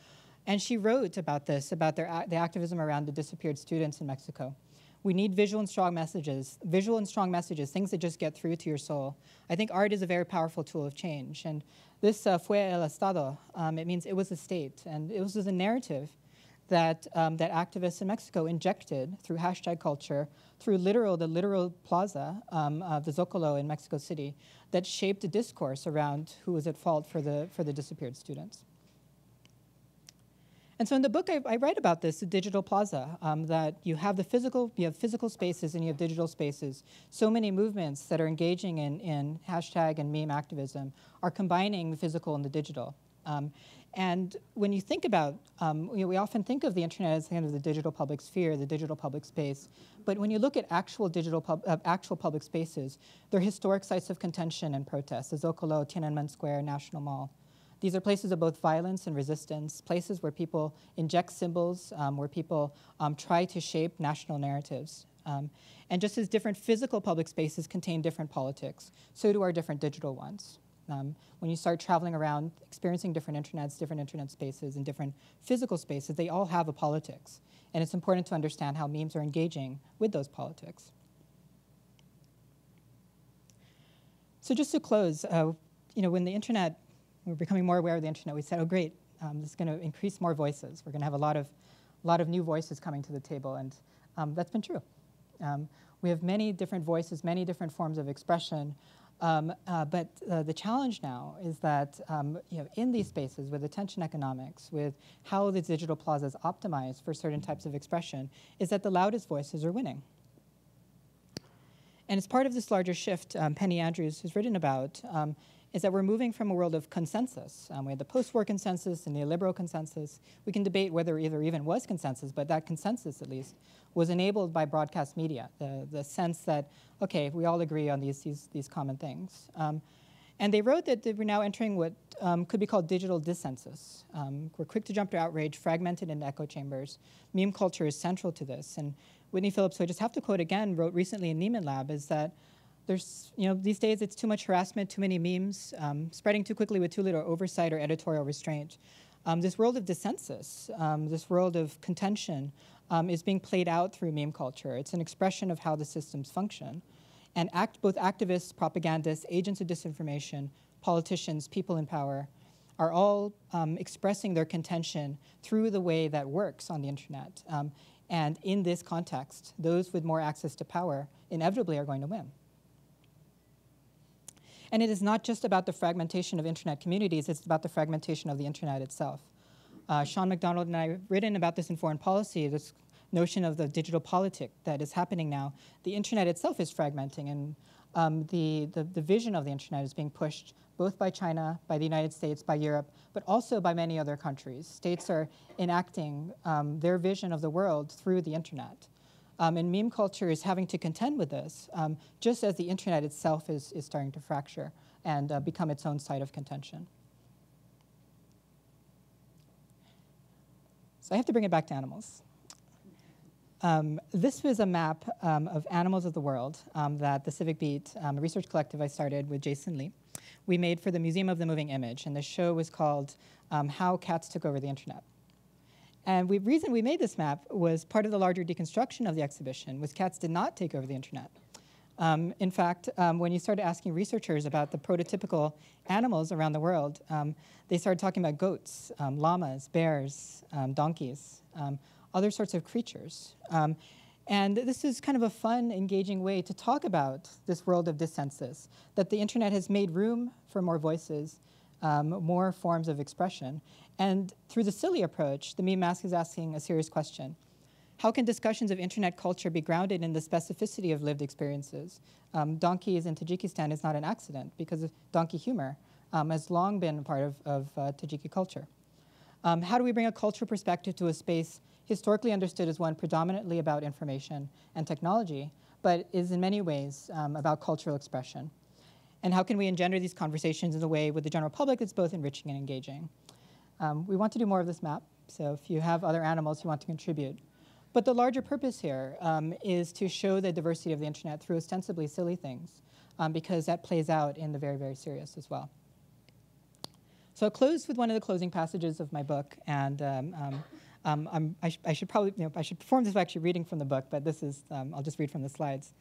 and she wrote about this, about the activism around the disappeared students in Mexico. We need visual and strong messages, things that just get through to your soul. I think art is a very powerful tool of change. And this fue el Estado, it means it was the state. And it was a narrative that, that activists in Mexico injected through hashtag culture, through the literal plaza of the Zocalo in Mexico City, that shaped a discourse around who was at fault for the disappeared students. And so in the book, I write about this, the digital plaza, that you have physical spaces and you have digital spaces. So many movements that are engaging in hashtag and meme activism are combining the physical and the digital. And when you think about, we often think of the internet as kind of the digital public sphere, the digital public space. But when you look at actual public spaces, they're historic sites of contention and protest, the Zocalo, Tiananmen Square, National Mall. These are places of both violence and resistance, places where people inject symbols, where people try to shape national narratives. And just as different physical public spaces contain different politics, so do our different digital ones. When you start traveling around, experiencing different internet spaces, and different physical spaces, they all have a politics. And it's important to understand how memes are engaging with those politics. So just to close, when the internet, we're becoming more aware of the internet, we said, oh great, this is going to increase more voices. We're going to have a lot of new voices coming to the table, and that's been true. We have many different voices, many different forms of expression, but the challenge now is that in these spaces, with attention economics, with how the digital plaza is optimized for certain types of expression, is that the loudest voices are winning. And as part of this larger shift, Penny Andrews has written about, is that we're moving from a world of consensus. We had the post-war consensus and the neoliberal consensus. We can debate whether there even was consensus, but that consensus, at least, was enabled by broadcast media, the sense that, okay, we all agree on these common things. And they wrote that we're now entering what could be called digital dissensus. We're quick to jump to outrage, fragmented into echo chambers. Meme culture is central to this. And Whitney Phillips, who I just have to quote again, wrote recently in Nieman Lab, is that there's, these days it's too much harassment, too many memes, spreading too quickly with too little oversight or editorial restraint. This world of dissensus, this world of contention is being played out through meme culture. It's an expression of how the systems function. And both activists, propagandists, agents of disinformation, politicians, people in power, are all expressing their contention through the way that works on the internet. And in this context, those with more access to power inevitably are going to win. And it is not just about the fragmentation of internet communities, it's about the fragmentation of the internet itself. Sean McDonald and I have written about this in Foreign Policy, this notion of the digital politic that is happening now. The internet itself is fragmenting, and the vision of the internet is being pushed both by China, by the United States, by Europe, but also by many other countries. States are enacting their vision of the world through the internet. And meme culture is having to contend with this, just as the internet itself is starting to fracture and become its own site of contention. So I have to bring it back to animals. This was a map of animals of the world that the Civic Beat, a research collective I started with Jason Lee, we made for the Museum of the Moving Image. And the show was called How Cats Took Over the Internet. And the reason we made this map was part of the larger deconstruction of the exhibition was cats did not take over the internet. In fact, when you started asking researchers about the prototypical animals around the world, they started talking about goats, llamas, bears, donkeys, other sorts of creatures. And this is kind of a fun, engaging way to talk about this world of dissensus, that the internet has made room for more voices, more forms of expression. And through the silly approach, the meme mask is asking a serious question. How can discussions of internet culture be grounded in the specificity of lived experiences? Donkeys in Tajikistan is not an accident because donkey humor has long been a part of Tajiki culture. How do we bring a cultural perspective to a space historically understood as one predominantly about information and technology, but is in many ways about cultural expression? And how can we engender these conversations in a way with the general public that's both enriching and engaging? We want to do more of this map, so if you have other animals who want to contribute. But the larger purpose here is to show the diversity of the internet through ostensibly silly things, because that plays out in the very, very serious as well. So I'll close with one of the closing passages of my book, and I should probably, I should perform this by actually reading from the book, but this is, I'll just read from the slides.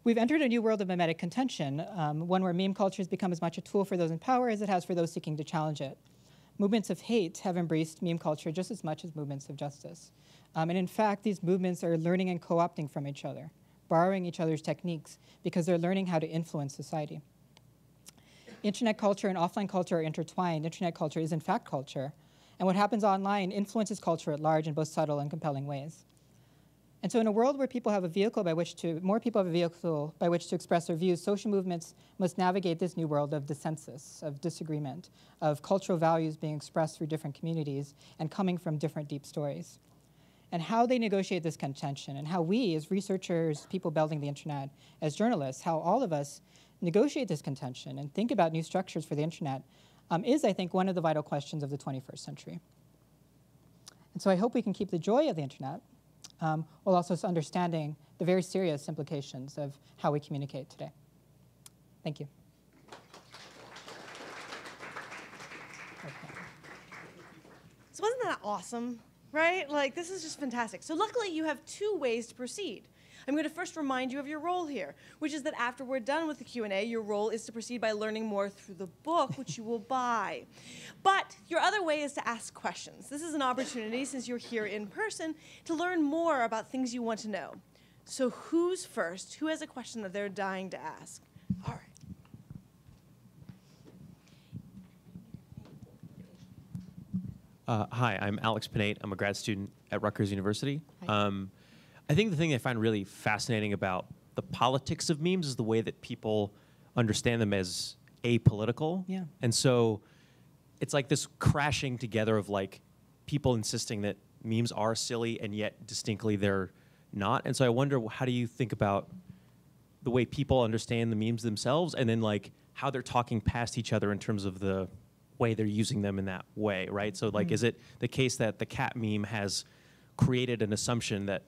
We've entered a new world of mimetic contention, one where meme culture has become as much a tool for those in power as it has for those seeking to challenge it. Movements of hate have embraced meme culture just as much as movements of justice. And in fact, these movements are learning and co-opting from each other, borrowing each other's techniques because they're learning how to influence society. Internet culture and offline culture are intertwined. Internet culture is in fact culture. And what happens online influences culture at large in both subtle and compelling ways. And so in a world where people have a vehicle by which to, more people have a vehicle by which to express their views, social movements must navigate this new world of dissensus, of disagreement, of cultural values being expressed through different communities and coming from different deep stories. And how they negotiate this contention, and how we as researchers, people building the internet, as journalists, how all of us negotiate this contention and think about new structures for the internet is, I think, one of the vital questions of the 21st century. And so I hope we can keep the joy of the internet while also understanding the very serious implications of how we communicate today. Thank you. So wasn't that awesome, right? Like, this is just fantastic. So luckily, you have two ways to proceed. I'm going to first remind you of your role here, which is that after we're done with the Q&A, your role is to proceed by learning more through the book, which you will buy. But your other way is to ask questions. This is an opportunity, since you're here in person, to learn more about things you want to know. So who's first? Who has a question that they're dying to ask? All right. Hi, I'm Alex Pinate. I'm a grad student at Rutgers University. I think the thing I find really fascinating about the politics of memes is the way that people understand them as apolitical. Yeah. And so it's like this crashing together of like people insisting that memes are silly and yet distinctly they're not. And so I wonder, how do you think about the way people understand the memes themselves and then like how they're talking past each other in terms of the way they're using them in that way, right? So like, is it the case that the cat meme has created an assumption that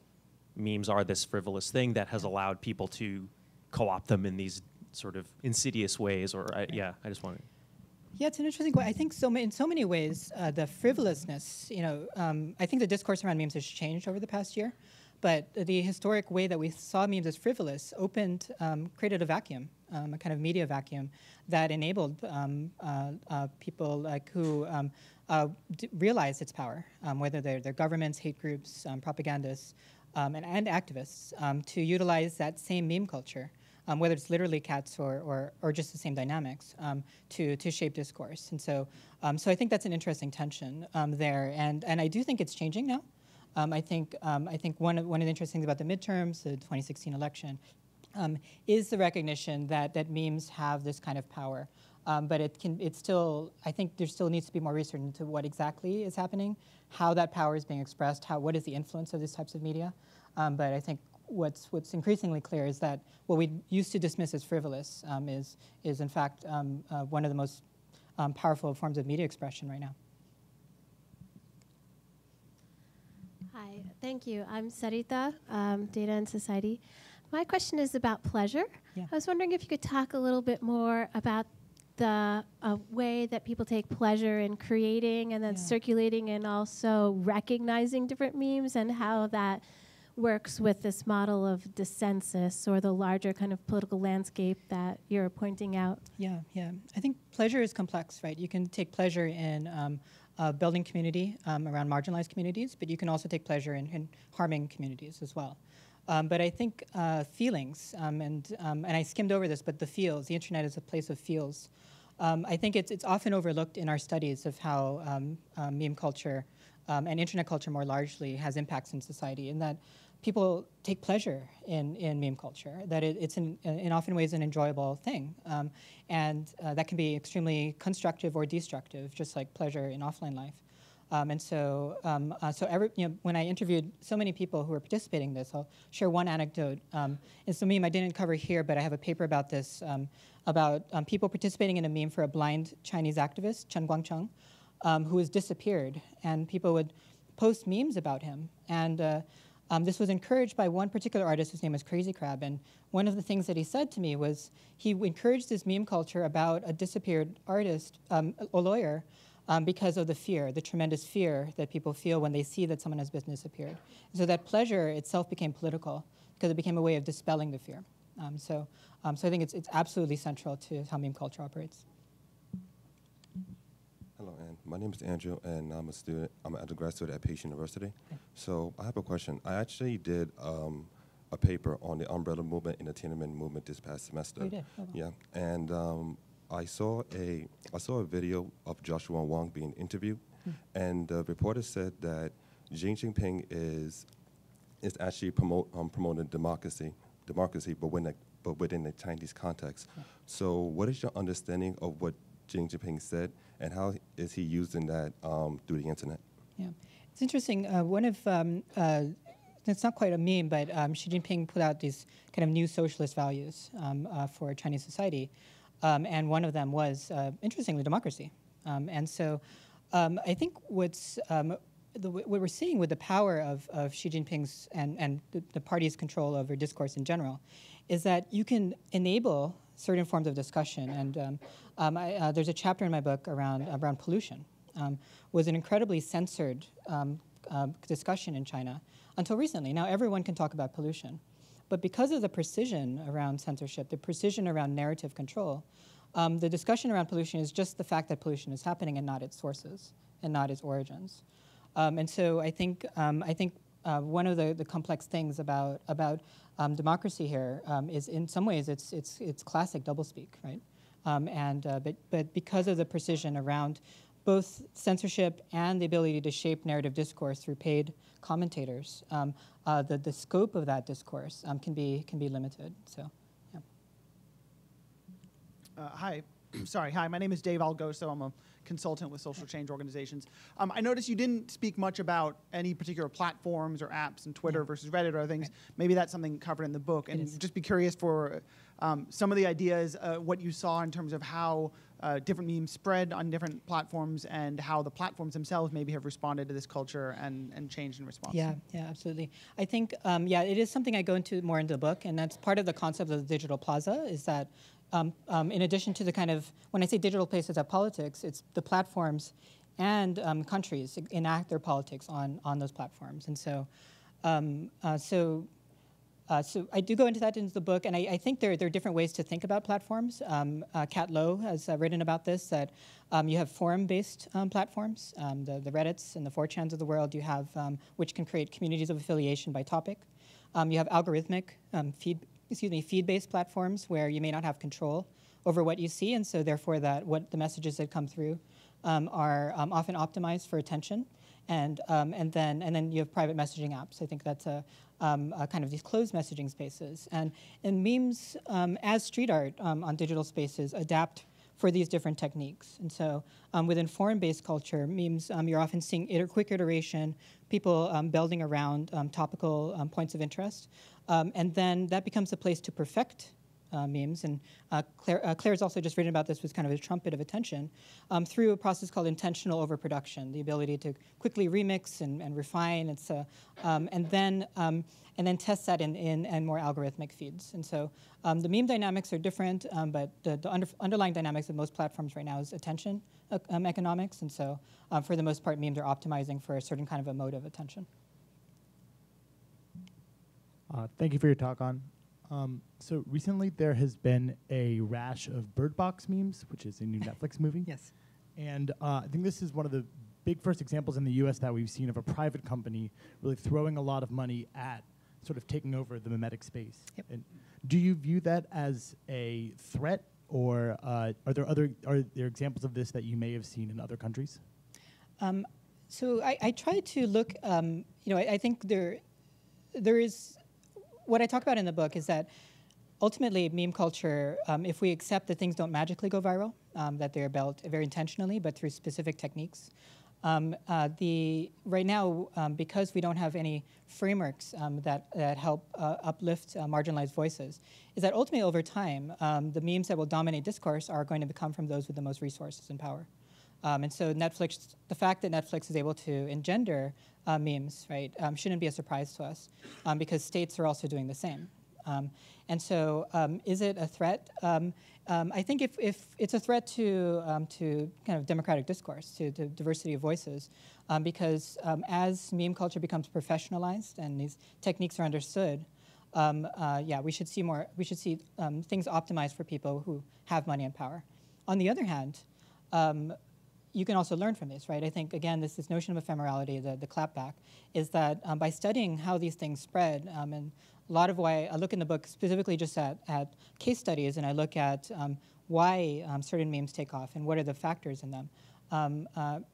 memes are this frivolous thing that has allowed people to co-opt them in these sort of insidious ways? Or yeah, I just wanted. Yeah, it's an interesting way. I think in so many ways, the frivolousness, I think the discourse around memes has changed over the past year, but the historic way that we saw memes as frivolous created a vacuum, a kind of media vacuum that enabled people like who realize its power, whether they're governments, hate groups, propagandists, and activists, to utilize that same meme culture, whether it's literally cats or just the same dynamics, to shape discourse. And so I think that's an interesting tension there, and I do think it's changing now. I think one of the interesting things about the midterms, the 2016 election, is the recognition that memes have this kind of power. But I think there still needs to be more research into what exactly is happening, how that power is being expressed, what is the influence of these types of media. But I think what's increasingly clear is that what we used to dismiss as frivolous is in fact one of the most powerful forms of media expression right now. Hi, Hi, thank you. I'm Sarita, Data and Society. My question is about pleasure. Yeah. I was wondering if you could talk a little bit more about the way that people take pleasure in creating and then circulating and also recognizing different memes and how that works with this model of dissensus or the larger kind of political landscape that you're pointing out. Yeah. I think pleasure is complex, right? You can take pleasure in building community around marginalized communities, but you can also take pleasure in harming communities as well. But I think feelings, and I skimmed over this, but the feels, the internet is a place of feels. I think it's often overlooked in our studies of how meme culture and internet culture more largely has impacts in society, in that people take pleasure in meme culture, that it's in often ways an enjoyable thing. And that can be extremely constructive or destructive, just like pleasure in offline life. When I interviewed so many people who were participating in this, I'll share one anecdote. It's a meme I didn't cover here, but I have a paper about this, about people participating in a meme for a blind Chinese activist, Chen Guangcheng, who has disappeared. And people would post memes about him. And this was encouraged by one particular artist whose name is Crazy Crab. And one of the things that he said to me was he encouraged this meme culture about a disappeared artist, a lawyer, because of the fear, the tremendous fear that people feel when they see that someone has been disappeared. So that pleasure itself became political because it became a way of dispelling the fear. So I think it's absolutely central to how meme culture operates. Hello, Anne. My name is Andrew, and I'm a student. I'm an undergrad student at Pace University. Okay. So I have a question. I actually did a paper on the umbrella movement and entertainment movement this past semester. Oh, you did? Oh, wow. Yeah, and I saw a video of Joshua Wong being interviewed, and the reporter said that Xi Jinping is actually promoting democracy, but within the Chinese context. Yeah. So, what is your understanding of what Xi Jinping said, and how is he using that through the internet? Yeah, it's interesting. It's not quite a meme, but Xi Jinping put out these kind of new socialist values for Chinese society. And one of them was, interestingly, democracy. And so I think what we're seeing with the power of Xi Jinping's and the party's control over discourse in general is that you can enable certain forms of discussion. And there's a chapter in my book around pollution. Was an incredibly censored discussion in China until recently. Now everyone can talk about pollution. But because of the precision around censorship, the precision around narrative control, the discussion around pollution is just the fact that pollution is happening and not its sources and not its origins. And so I think one of the complex things about democracy here is in some ways it's classic doublespeak, right? But because of the precision around both censorship and the ability to shape narrative discourse through paid commentators, the scope of that discourse can be limited. So, yeah. Hi, my name is Dave Algoso. I'm a consultant with social change organizations. I noticed you didn't speak much about any particular platforms or apps and Twitter versus Reddit or other things. Right. Maybe that's something covered in the book. And just be curious for some of the ideas, what you saw in terms of how different memes spread on different platforms and how the platforms themselves maybe have responded to this culture and changed in response. Yeah, absolutely. I think, it is something I go into more in the book, and that's part of the concept of the digital plaza is that in addition to the kind of, when I say digital places of politics, it's the platforms and countries enact their politics on those platforms. And so I do go into that into the book, and I think there are different ways to think about platforms. Kat Lowe has written about this, that you have forum-based platforms, the Reddits and the 4chans of the world, you have, which can create communities of affiliation by topic. You have algorithmic feed-based platforms where you may not have control over what you see, and so therefore what the messages that come through are often optimized for attention. And then you have private messaging apps. I think that's a kind of these closed messaging spaces. And memes, as street art on digital spaces, adapt for these different techniques. And so within forum-based culture, memes, you're often seeing quick iteration, people building around topical points of interest. And then that becomes a place to perfect memes, and Claire's also just written about this with kind of a trumpet of attention, through a process called intentional overproduction, the ability to quickly remix and refine, and then test that in more algorithmic feeds. And so the meme dynamics are different, but the underlying dynamics of most platforms right now is attention economics, and so for the most part, memes are optimizing for a certain kind of a mode of attention. Thank you for your talk on. So recently there has been a rash of Bird Box memes, which is a new Netflix movie. Yes. And I think this is one of the big first examples in the US that we've seen of a private company really throwing a lot of money at sort of taking over the memetic space. Yep. And do you view that as a threat, or are there examples of this that you may have seen in other countries? So I try to look, I think there is, what I talk about in the book is that ultimately meme culture, if we accept that things don't magically go viral, that they're built very intentionally, but through specific techniques. Right now, because we don't have any frameworks that help uplift marginalized voices, is that ultimately over time, the memes that will dominate discourse are going to come from those with the most resources and power. And so Netflix, the fact that Netflix is able to engender memes, right, shouldn't be a surprise to us, because states are also doing the same. And so, is it a threat? I think if it's a threat to kind of democratic discourse, to diversity of voices, because as meme culture becomes professionalized and these techniques are understood, we should see more. We should see things optimized for people who have money and power. On the other hand, you can also learn from this, right? I think, again, this notion of ephemerality, the clapback, is that by studying how these things spread, and a lot of why I look in the book specifically just at case studies, and I look at why certain memes take off and what are the factors in them.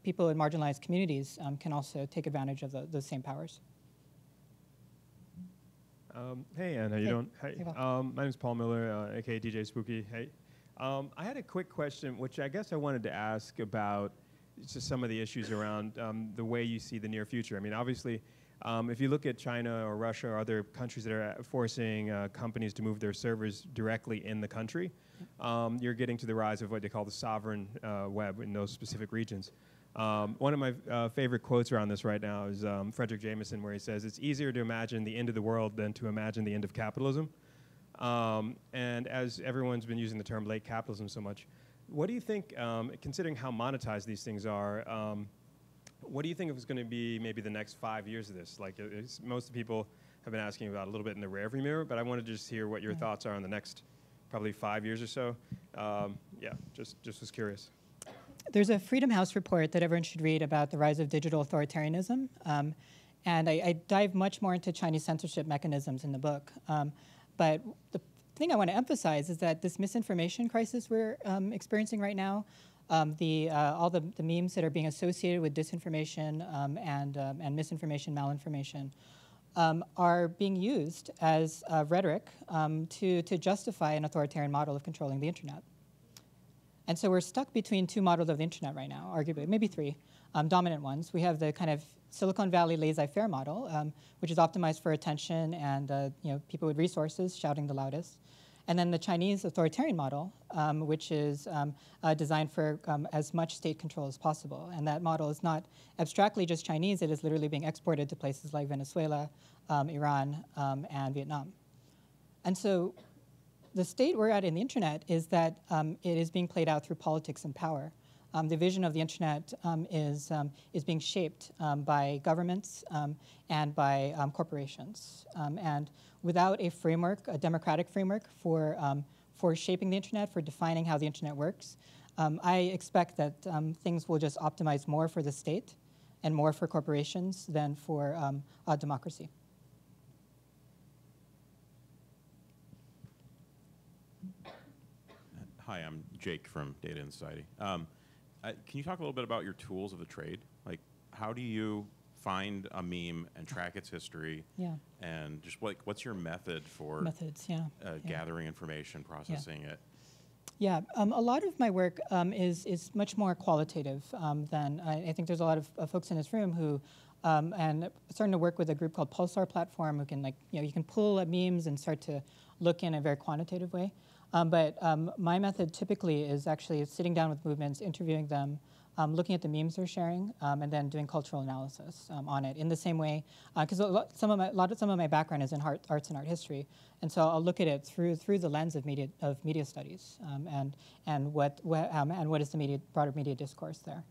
People in marginalized communities can also take advantage of those same powers. Hey, Anne, how you doing? Hey, Hey, my name is Paul Miller, aka DJ Spooky. Hey. I had a quick question, which I guess I wanted to ask about just some of the issues around the way you see the near future. I mean, obviously, if you look at China or Russia or other countries that are forcing companies to move their servers directly in the country, you're getting to the rise of what they call the sovereign web in those specific regions. One of my favorite quotes around this right now is Frederick Jameson, where he says, "It's easier to imagine the end of the world than to imagine the end of capitalism." And as everyone's been using the term late capitalism so much, what do you think, considering how monetized these things are, what do you think is going to be maybe the next 5 years of this? Like, most people have been asking about a little bit in the rearview mirror, but I wanted to just hear what your thoughts are on the next probably 5 years or so. Just was curious. There's a Freedom House report that everyone should read about the rise of digital authoritarianism. And I dive much more into Chinese censorship mechanisms in the book. But the thing I want to emphasize is that this misinformation crisis we're experiencing right now, all the memes that are being associated with disinformation and misinformation, malinformation, are being used as rhetoric to justify an authoritarian model of controlling the internet. And so we're stuck between two models of the internet right now, arguably, maybe three dominant ones. We have the kind of Silicon Valley laissez-faire model, which is optimized for attention and people with resources shouting the loudest. And then the Chinese authoritarian model, which is designed for as much state control as possible. And that model is not abstractly just Chinese, it is literally being exported to places like Venezuela, Iran, and Vietnam. And so the state we're at in the internet is that it is being played out through politics and power. The vision of the internet is being shaped by governments and by corporations. And without a framework, a democratic framework for shaping the internet, for defining how the internet works, I expect that things will just optimize more for the state and more for corporations than for democracy. Hi, I'm Jake from Data and Society. Can you talk a little bit about your tools of the trade? Like, how do you find a meme and track its history? Yeah. And just what's your method for gathering information, processing it? Yeah, a lot of my work is much more qualitative than I think there's a lot of folks in this room who, and starting to work with a group called Pulsar Platform who can you can pull memes and start to look in a very quantitative way. But my method typically is actually sitting down with movements, interviewing them, looking at the memes they're sharing, and then doing cultural analysis on it in the same way. Because some of my background is in arts and art history, and so I'll look at it through the lens of media studies, and what is the broader media discourse there.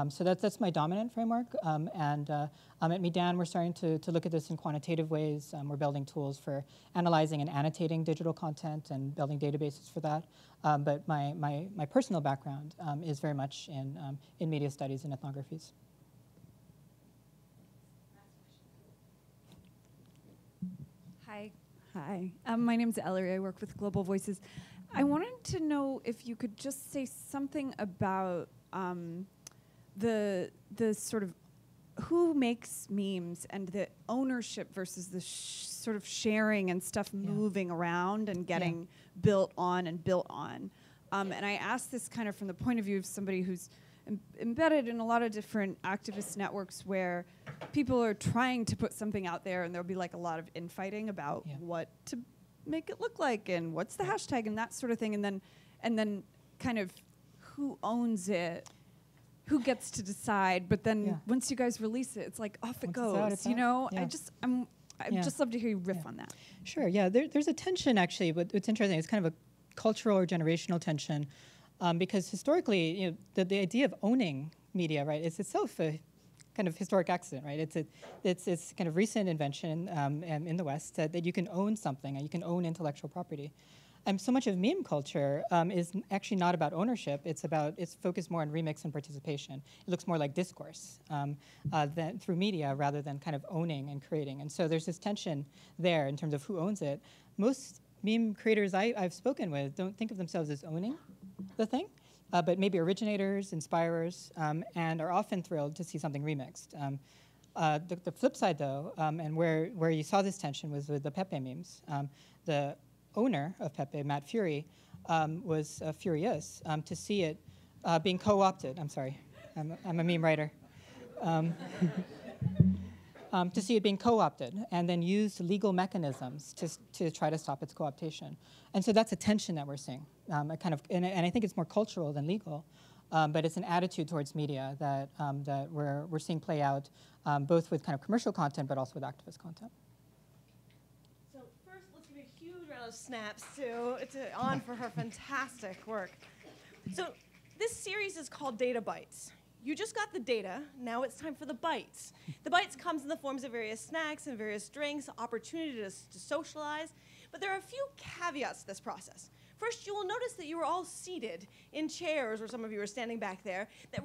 So that's my dominant framework. At Medan, we're starting to look at this in quantitative ways. We're building tools for analyzing and annotating digital content and building databases for that. But my personal background is very much in media studies and ethnographies. Hi. Hi. My name's Ellery. I work with Global Voices. I wanted to know if you could just say something about the sort of who makes memes and the ownership versus the sort of sharing and stuff moving around and getting built on. And I ask this kind of from the point of view of somebody who's embedded in a lot of different activist networks where people are trying to put something out there and there'll be like a lot of infighting about what to make it look like and what's the hashtag and that sort of thing, and then kind of who owns it, who gets to decide, but then once you guys release it, it's like off it goes, you know? I'd just love to hear you riff on that. Sure, there's a tension actually, but it's interesting, it's kind of a cultural or generational tension, because historically, the idea of owning media, right, is itself a kind of historic accident, right? It's kind of recent invention in the West that you can own something, and you can own intellectual property. So much of meme culture is actually not about ownership. It's focused more on remix and participation. It looks more like discourse through media rather than kind of owning and creating. And so there's this tension there in terms of who owns it. Most meme creators I've spoken with don't think of themselves as owning the thing, but maybe originators, inspirers, and are often thrilled to see something remixed. The flip side, though, and where you saw this tension was with the Pepe memes. The owner of Pepe, Matt Fury, was furious to see it being co-opted. I'm sorry, I'm a meme writer. To see it being co-opted and then use legal mechanisms to try to stop its co-optation. And so that's a tension that we're seeing. And I think it's more cultural than legal, but it's an attitude towards media that we're seeing play out both with kind of commercial content but also with activist content. Snaps to On for her fantastic work. So this series is called Databites. You just got the data, now it's time for the bites. The bites comes in the forms of various snacks and various drinks, opportunity to socialize, but there are a few caveats to this process. First, you will notice that you are all seated in chairs, or some of you are standing back there, that